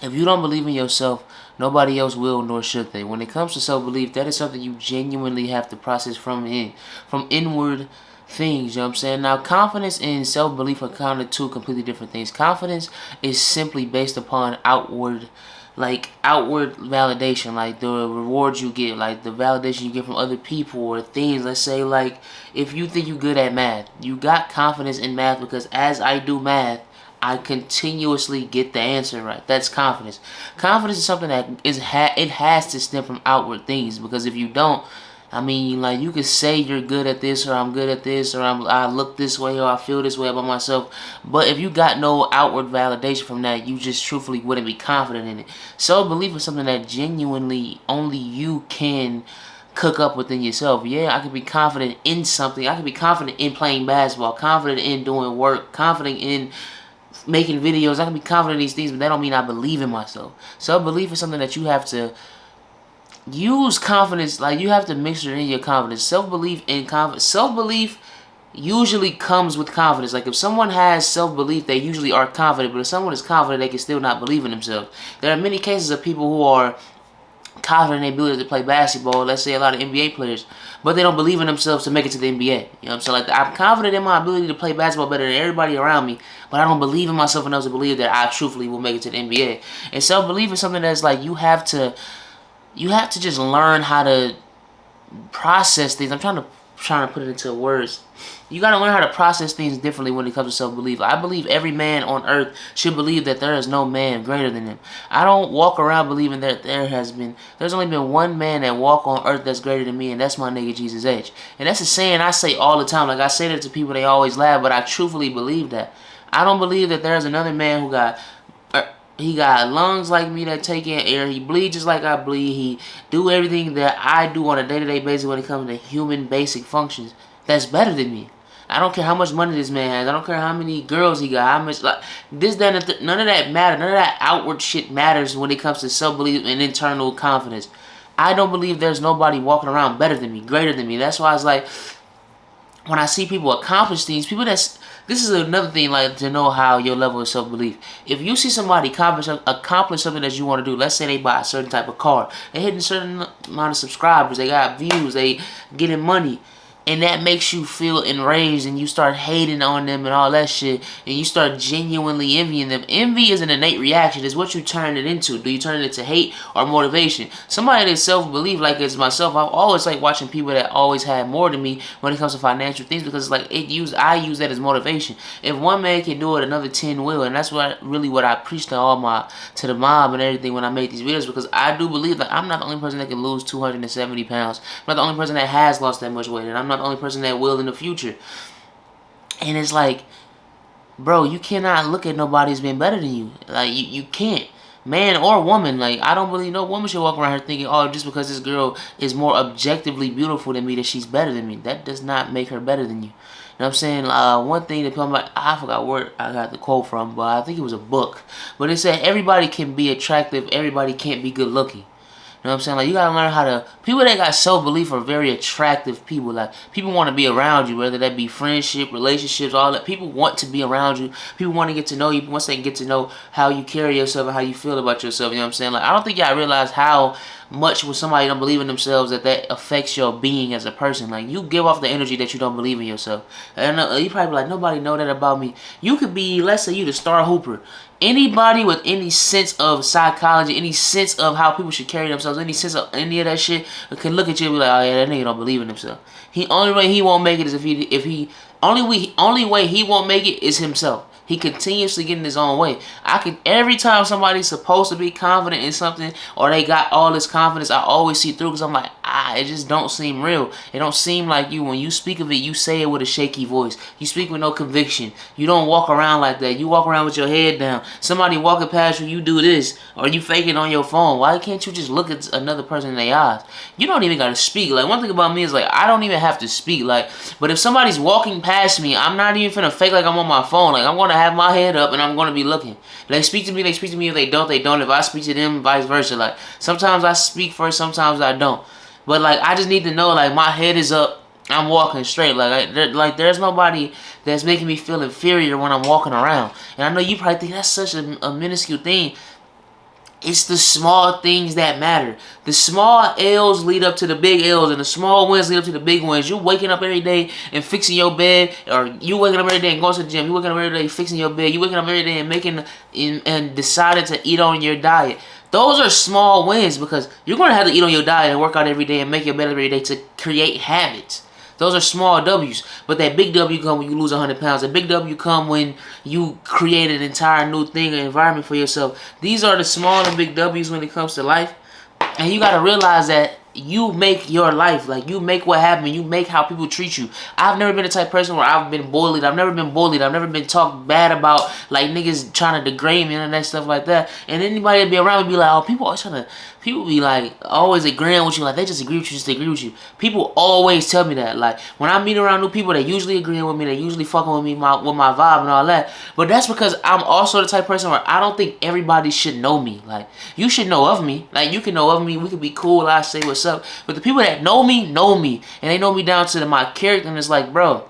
If you don't believe in yourself, nobody else will, nor should they. When it comes to self-belief, that is something you genuinely have to process from inward things, you know what I'm saying? Now, confidence and self-belief are kind of two completely different things. Confidence is simply based upon outward validation, like the rewards you get, like the validation you get from other people or things. Let's say, like, if you think you're good at math, you got confidence in math because as I do math, I continuously get the answer right. That's confidence. Confidence is something that it has to stem from outward things, because if you don't, I mean, like, you could say you're good at this, or I'm good at this, or I look this way, or I feel this way about myself. But if you got no outward validation from that, you just truthfully wouldn't be confident in it. Self-belief is something that genuinely only you can cook up within yourself. Yeah, I can be confident in something. I can be confident in playing basketball, confident in doing work, confident in making videos. I can be confident in these things, but that don't mean I believe in myself. Self-belief is something that you have to use confidence, like you have to mix it in your confidence. Self-belief usually comes with confidence. Like if someone has self-belief, they usually are confident, but if someone is confident, they can still not believe in themselves. There are many cases of people who are confident in their ability to play basketball, let's say a lot of NBA players, but they don't believe in themselves to make it to the NBA. You know what I'm saying? Like, I'm confident in my ability to play basketball better than everybody around me, but I don't believe in myself enough to believe that I truthfully will make it to the NBA. And self-belief is something that's like you have to just learn how to process things. I'm trying to put it into words. You gotta learn how to process things differently when it comes to self-belief. I believe every man on earth should believe that there is no man greater than him. I don't walk around believing that there's only been one man that walk on earth that's greater than me, and that's my nigga Jesus H. And that's a saying I say all the time. Like, I say that to people, they always laugh, but I truthfully believe that. I don't believe that there's another man who got he got lungs like me that take in air. He bleeds just like I bleed. He do everything that I do on a day-to-day basis when it comes to human basic functions. That's better than me. I don't care how much money this man has. I don't care how many girls he got. How much, like, this, that, and none of that matters. None of that outward shit matters when it comes to self-belief and internal confidence. I don't believe there's nobody walking around better than me, greater than me. That's why it's like, when I see people accomplish things, this is another thing, like, to know how your level of self-belief. If you see somebody accomplish something that you want to do, let's say they buy a certain type of car, they hitting a certain amount of subscribers, they got views, they getting money, and that makes you feel enraged, and you start hating on them and all that shit, and you start genuinely envying them. Envy is an innate reaction. It's what you turn it into. Do you turn it into hate or motivation? Somebody that's self-belief, like as myself, I've always like watching people that always had more than me when it comes to financial things, because it's like I use that as motivation. If one man can do it, another 10 will, and that's what I preach to the mob and everything when I make these videos, because I do believe that I'm not the only person that can lose 270 pounds. I'm not the only person that has lost that much weight, and I'm not the only person that will in the future. And it's like, bro, you cannot look at nobody as being better than you. Like, you can't. Man or woman, like, I don't believe no woman should walk around here thinking, oh, just because this girl is more objectively beautiful than me, that she's better than me. That does not make her better than you. You know what I'm saying? One thing that I'm like, I forgot where I got the quote from, but I think it was a book. But it said, everybody can be attractive, everybody can't be good looking. You know what I'm saying? Like, you gotta learn how to. People that got self-belief are very attractive people. Like, people want to be around you, whether that be friendship, relationships, all that. People want to be around you. People want to get to know you. Once they get to know how you carry yourself and how you feel about yourself, you know what I'm saying? Like, I don't think y'all realize how much when somebody don't believe in themselves that affects your being as a person. Like, you give off the energy that you don't believe in yourself. And you probably be like, nobody know that about me. You could be, let's say you the star hooper. Anybody with any sense of psychology, any sense of how people should carry themselves, any sense of any of that shit, can look at you and be like, oh yeah, that nigga don't believe in himself. Only way he won't make it is only way he won't make it is himself. He continuously getting his own way. Every time somebody's supposed to be confident in something, or they got all this confidence, I always see through, because I'm like, it just don't seem real. It don't seem like you. When you speak of it, you say it with a shaky voice. You speak with no conviction. You don't walk around like that. You walk around with your head down. Somebody walking past you, you do this, or you fake it on your phone. Why can't you just look at another person in their eyes? You don't even gotta speak. Like, one thing about me is, like, I don't even have to speak. Like, but if somebody's walking past me, I'm not even finna fake like I'm on my phone. Like, I'm gonna have my head up and I'm gonna be looking. If they speak to me, they speak to me. If they don't, they don't. If I speak to them, vice versa. Like, sometimes I speak first, sometimes I don't. But, like, I just need to know, like, my head is up, I'm walking straight. Like, there's nobody that's making me feel inferior when I'm walking around. And I know you probably think that's such a minuscule thing. It's the small things that matter. The small L's lead up to the big L's, and the small wins lead up to the big wins. You waking up every day and fixing your bed, or you waking up every day and going to the gym. You waking up every day fixing your bed. You waking up every day and making and deciding to eat on your diet. Those are small wins, because you're going to have to eat on your diet and work out every day and make your bed every day to create habits. Those are small W's. But that big W come when you lose 100 pounds. That big W come when you create an entire new thing, an environment for yourself. These are the small and big W's when it comes to life. And you got to realize that you make your life. Like, you make what happens. You make how people treat you. I've never been the type of person where I've been bullied. I've never been bullied. I've never been talked bad about, like niggas trying to degrade me and that stuff like that. And anybody that be around me be like, oh, people always trying to, people be like, always agreeing with you. Like, they just agree with you, just agree with you. People always tell me that. Like, when I meet around new people, they usually agreeing with me. They usually fucking with me, with my vibe and all that. But that's because I'm also the type of person where I don't think everybody should know me. Like, you should know of me. Like, you can know of me. We could be cool. I say what's up. But the people that know me. And they know me down to my character. And it's like, bro,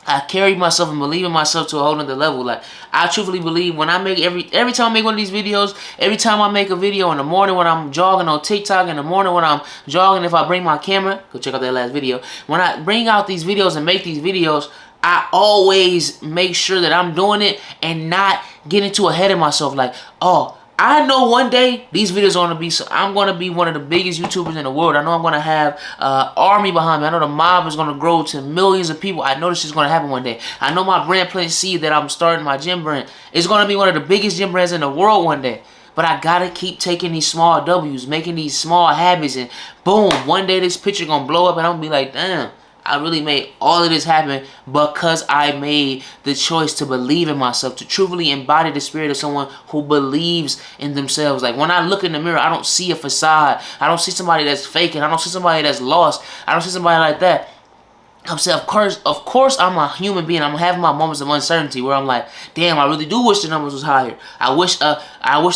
I carry myself and believe in myself to a whole nother level. Like, I truthfully believe when I make every time I make one of these videos, every time I make a video in the morning when I'm jogging on TikTok, in the morning when I'm jogging, if I bring my camera, go check out that last video. When I bring out these videos and make these videos, I always make sure that I'm doing it and not getting too ahead of myself. Like, oh, I know one day these videos are going to be, so I'm going to be one of the biggest YouTubers in the world. I know I'm going to have an army behind me. I know the mob is going to grow to millions of people. I know this is going to happen one day. I know my brand Plantseed that I'm starting, my gym brand, is going to be one of the biggest gym brands in the world one day. But I got to keep taking these small W's, making these small habits, and boom, one day this picture going to blow up and I'm going to be like, damn, I really made all of this happen because I made the choice to believe in myself, to truly embody the spirit of someone who believes in themselves. Like, when I look in the mirror, I don't see a facade. I don't see somebody that's faking. I don't see somebody that's lost. I don't see somebody like that. I'm saying, of course, I'm a human being. I'm having my moments of uncertainty where I'm like, damn, I really do wish the numbers was higher. I wish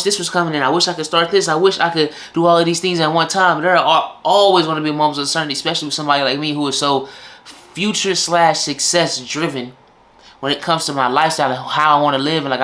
this was coming in. I wish I could start this. I wish I could do all of these things at one time. But there are always going to be moments of uncertainty, especially with somebody like me who is so future/success driven when it comes to my lifestyle and how I want to live. And like,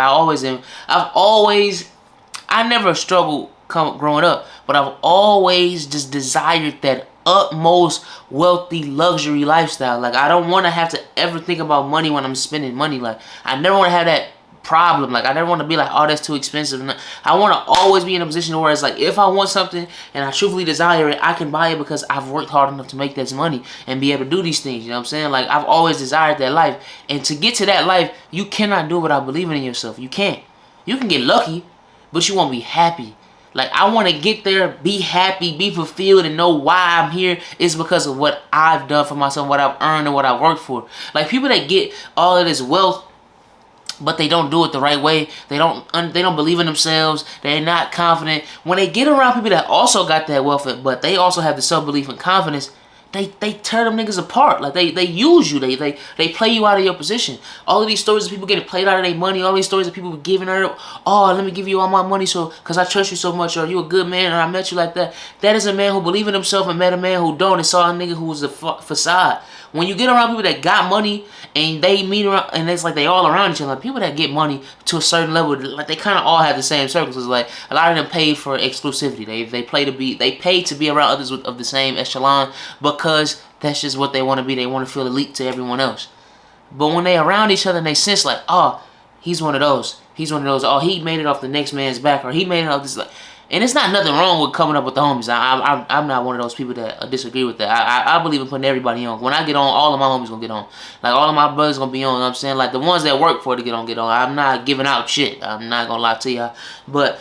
I never struggled growing up, but I've always just desired that utmost wealthy luxury lifestyle. Like, I don't want to have to ever think about money when I'm spending money. Like, I never want to have that problem. Like, I never want to be like, oh, that's too expensive. I want to always be in a position where it's like, if I want something and I truthfully desire it, I can buy it because I've worked hard enough to make this money and be able to do these things. You know what I'm saying? Like, I've always desired that life. And to get to that life, you cannot do it without believing in yourself. You can't. You can get lucky, but you won't be happy. Like, I want to get there, be happy, be fulfilled, and know why I'm here is because of what I've done for myself, what I've earned, and what I've worked for. Like, people that get all of this wealth, but they don't do it the right way. They don't believe in themselves. They're not confident. When they get around people that also got that wealth, but they also have the self-belief and confidence, they tear them niggas apart. Like, they use you. They play you out of your position. All of these stories of people getting played out of their money. All these stories of people giving her, oh, let me give you all my money so because I trust you so much, or you a good man, or I met you like that. That is a man who believed in himself and met a man who don't and saw a nigga who was a facade. When you get around people that got money and they meet around, and it's like they all around each other. Like, people that get money to a certain level, like, they kind of all have the same circles. It's like a lot of them pay for exclusivity. They pay to be around others of the same echelon because that's just what they want to be. They want to feel elite to everyone else. But when they around each other and they sense like, oh, he's one of those. He's one of those. Oh, he made it off the next man's back, or he made it off this. Like, and it's not nothing wrong with coming up with the homies. I'm not one of those people that disagree with that. I believe in putting everybody on. When I get on, all of my homies gonna get on. Like, all of my brothers gonna be on. You know what I'm saying? Like, the ones that work for it to get on. I'm not giving out shit. I'm not gonna lie to y'all. But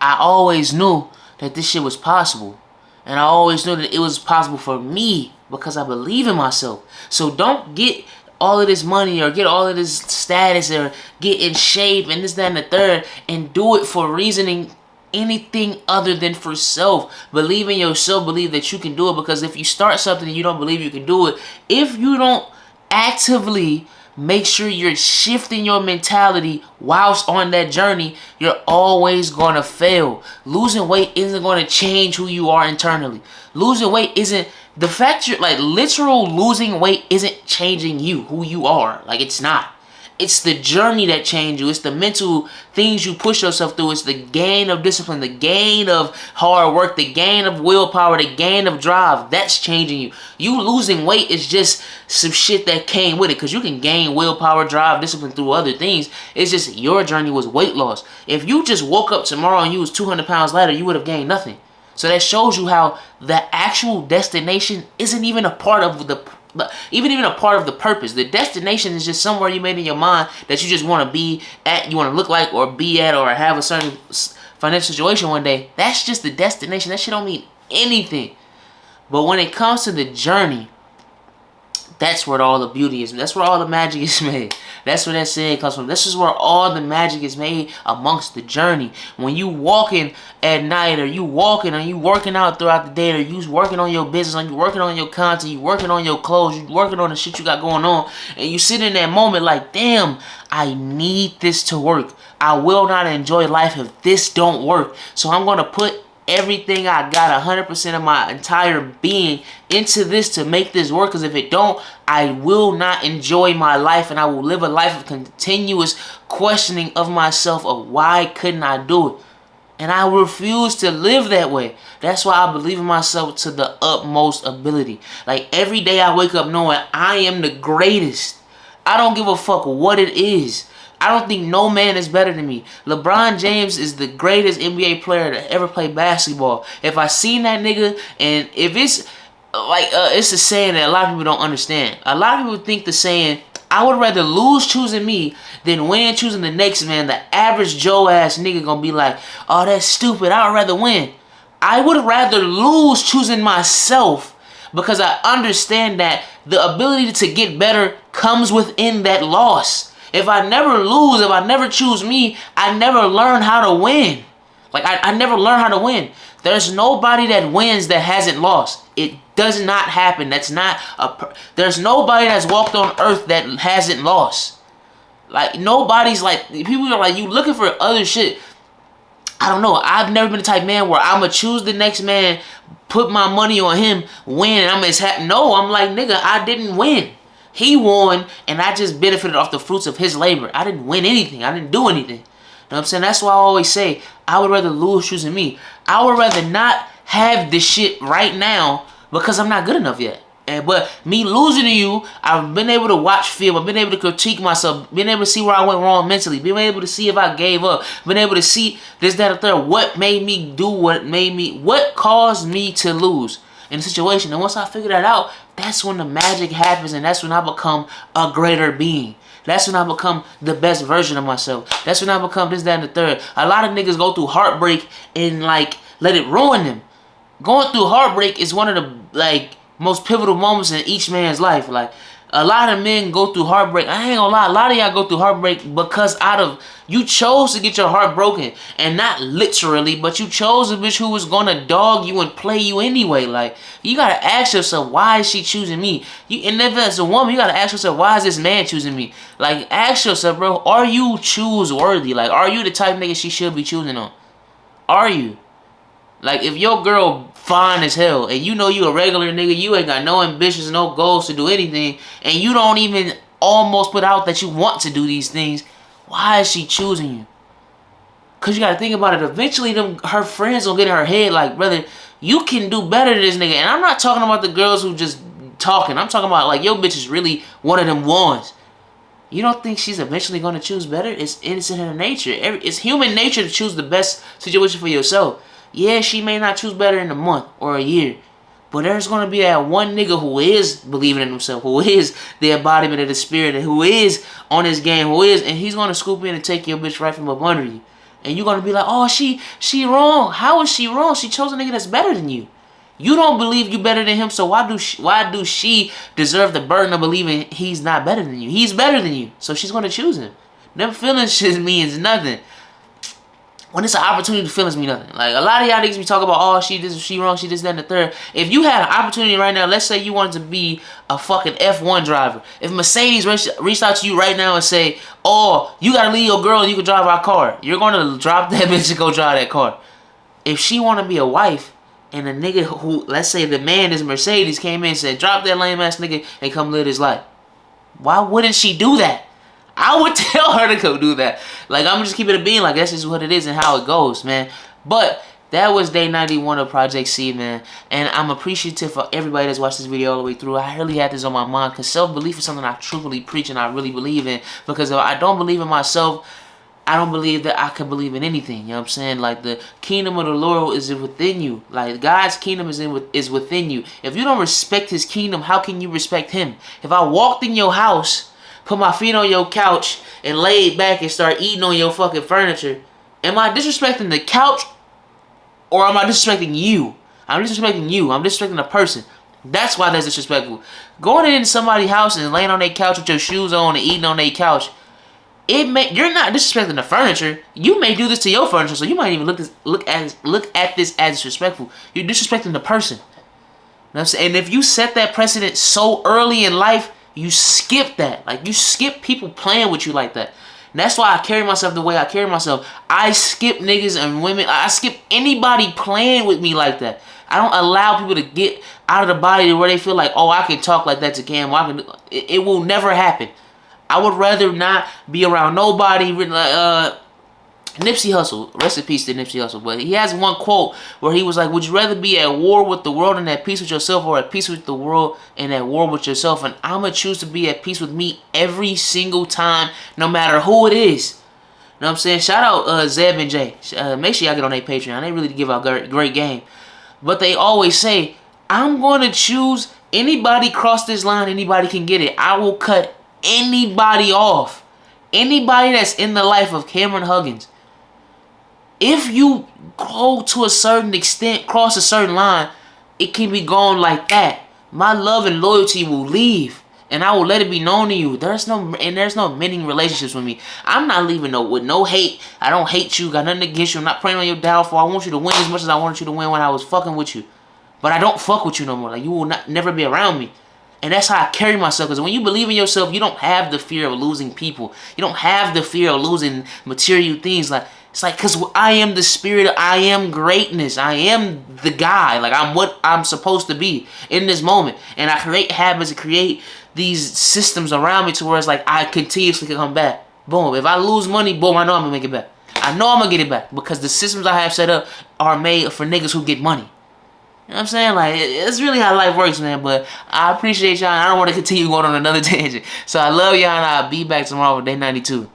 I always knew that this shit was possible. And I always knew that it was possible for me because I believe in myself. So don't get all of this money or get all of this status or get in shape and this, that, and the third and do it for reasoning anything other than for self. Believe in yourself. Believe that you can do it, because if you start something and you don't believe you can do it, if you don't actively make sure you're shifting your mentality whilst on that journey, you're always going to fail. Losing weight isn't going to change who you are internally. Losing weight isn't, the fact you're like literal losing weight isn't changing you, who you are. Like, it's not. it's the journey that changes you. It's the mental things you push yourself through. It's the gain of discipline, the gain of hard work, the gain of willpower, the gain of drive. That's changing you. You losing weight is just some shit that came with it, because you can gain willpower, drive, discipline through other things. It's just your journey was weight loss. If you just woke up tomorrow and you was 200 pounds lighter, you would have gained nothing. So that shows you how the actual destination isn't even a part of the even a part of the purpose. The destination is just somewhere you made in your mind that you just want to be at, you want to look like, or be at, or have a certain financial situation one day. That's just the destination. That shit don't mean anything. But when it comes to the journey, that's where all the beauty is. That's where all the magic is made. That's where that saying comes from. This is where all the magic is made, amongst the journey. When you walking at night, or you walking, or you working out throughout the day, or you working on your business, or you working on your content, you working on your clothes, you working on the shit you got going on, and you sit in that moment like, damn, I need this to work. I will not enjoy life if this don't work. So I'm going to put everything I got, 100% of my entire being, into this to make this work. Because if it don't, I will not enjoy my life, and I will live a life of continuous questioning of myself of why couldn't I do it. And I refuse to live that way. That's why I believe in myself to the utmost ability. Like, every day I wake up knowing I am the greatest. I don't give a fuck what it is. I don't think no man is better than me. LeBron James is the greatest NBA player to ever play basketball. If I seen that nigga, and if it's like, it's a saying that a lot of people don't understand. A lot of people think the saying, I would rather lose choosing me than win choosing the next man. The average Joe ass nigga gonna be like, oh, that's stupid, I would rather win. I would rather lose choosing myself, because I understand that the ability to get better comes within that loss. If I never lose, if I never choose me, I never learn how to win. Like, I never learn how to win. There's nobody that wins that hasn't lost. It does not happen. That's not there's nobody that's walked on earth that hasn't lost. Like, nobody's like, people are like, you looking for other shit. I don't know. I've never been the type of man where I'm going to choose the next man, put my money on him, win, and I'm as happy. No, I'm like, nigga, I didn't win. He won, and I just benefited off the fruits of his labor. I didn't win anything. I didn't do anything. You know what I'm saying? That's why I always say, I would rather lose choosing me. I would rather not have this shit right now because I'm not good enough yet. But me losing to you, I've been able to watch film. I've been able to critique myself. Been able to see where I went wrong mentally. Been able to see if I gave up. Been able to see this, that, or third. What made me do what caused me to lose in the situation. And once I figure that out, that's when the magic happens, and that's when I become a greater being. That's when I become the best version of myself. That's when I become this, that, and the third. A lot of niggas go through heartbreak and, like, let it ruin them. Going through heartbreak is one of the, like, most pivotal moments in each man's life. Like, a lot of men go through heartbreak. I ain't gonna lie, a lot of y'all go through heartbreak because you chose to get your heart broken. And not literally, but you chose a bitch who was gonna dog you and play you anyway. Like, you gotta ask yourself, why is she choosing me? And if it's a woman, you gotta ask yourself, why is this man choosing me? Like, ask yourself, bro, are you choose worthy? Like, are you the type of nigga she should be choosing on? Are you? Like, if your girl fine as hell, and you know you a regular nigga, you ain't got no ambitions, no goals to do anything, and you don't even almost put out that you want to do these things, why is she choosing you? Because you got to think about it. Eventually, her friends will get in her head like, brother, you can do better than this nigga. And I'm not talking about the girls who just talking. I'm talking about, like, your bitch is really one of them ones. You don't think she's eventually going to choose better? It's innocent in her nature. It's human nature to choose the best situation for yourself. Yeah, she may not choose better in a month or a year, but there's going to be that one nigga who is believing in himself, who is the embodiment of the spirit, and who is on his game, and he's going to scoop in and take your bitch right from up under you. And you're going to be like, oh, she wrong. How is she wrong? She chose a nigga that's better than you. You don't believe you better than him, so why do she deserve the burden of believing he's not better than you? He's better than you, so she's going to choose him. Them feelings shit means nothing. When it's an opportunity, feelings mean nothing. Like, a lot of y'all niggas be talking about, oh, she wrong, she this, that, and the third. If you had an opportunity right now, let's say you wanted to be a fucking F1 driver. If Mercedes reached out to you right now and say, oh, you gotta leave your girl and you can drive our car, you're gonna drop that bitch and go drive that car. If she wanna be a wife, and a nigga who, let's say the man is Mercedes, came in and said, drop that lame ass nigga and come live his life, why wouldn't she do that? I would tell her to go do that. Like, I'm just keeping it being like that's just what it is and how it goes, man. But that was day 91 of Project Seed, man. And I'm appreciative for everybody that's watched this video all the way through. I really had this on my mind because self-belief is something I truly preach and I really believe in. Because if I don't believe in myself, I don't believe that I can believe in anything. You know what I'm saying? Like, the kingdom of the Lord is within you. Like, God's kingdom is within you. If you don't respect his kingdom, how can you respect him? If I walked in your house, put my feet on your couch, and laid back and start eating on your fucking furniture, am I disrespecting the couch or am I disrespecting you? I'm disrespecting you. I'm disrespecting the person. That's why that's disrespectful. Going into somebody's house and laying on their couch with your shoes on and eating on their couch, you're not disrespecting the furniture. You may do this to your furniture, so you might even look at this as disrespectful. You're disrespecting the person. You know what I'm saying? And if you set that precedent so early in life, you skip that. Like, you skip people playing with you like that. And that's why I carry myself the way I carry myself. I skip niggas and women. I skip anybody playing with me like that. I don't allow people to get out of the body where they feel like, oh, I can talk like that to Cam. It will never happen. I would rather not be around nobody. Nipsey Hussle, rest in peace to Nipsey Hussle, but he has one quote where he was like, would you rather be at war with the world and at peace with yourself, or at peace with the world and at war with yourself? And I'm going to choose to be at peace with me every single time, no matter who it is. You know what I'm saying? Shout out Zeb and Jay. Make sure y'all get on their Patreon. They really give out great game. But they always say, I'm going to choose anybody cross this line, anybody can get it. I will cut anybody off. Anybody that's in the life of Cameron Huggins. If you go to a certain extent, cross a certain line, it can be gone like that. My love and loyalty will leave, and I will let it be known to you. There's no mending relationships with me. I'm not leaving with no hate. I don't hate you. Got nothing against you. I'm not praying on your downfall. I want you to win as much as I wanted you to win when I was fucking with you. But I don't fuck with you no more. Like, you will never be around me. And that's how I carry myself. Because when you believe in yourself, you don't have the fear of losing people. You don't have the fear of losing material things. Like, it's like, because I am the spirit, I am greatness, I am the guy. Like, I'm what I'm supposed to be in this moment. And I create habits and create these systems around me to where it's like I continuously can come back. Boom. If I lose money, boom, I know I'm going to make it back. I know I'm going to get it back. Because the systems I have set up are made for niggas who get money. You know what I'm saying? Like, it's really how life works, man. But I appreciate y'all. I don't want to continue going on another tangent. So I love y'all, and I'll be back tomorrow with day 92.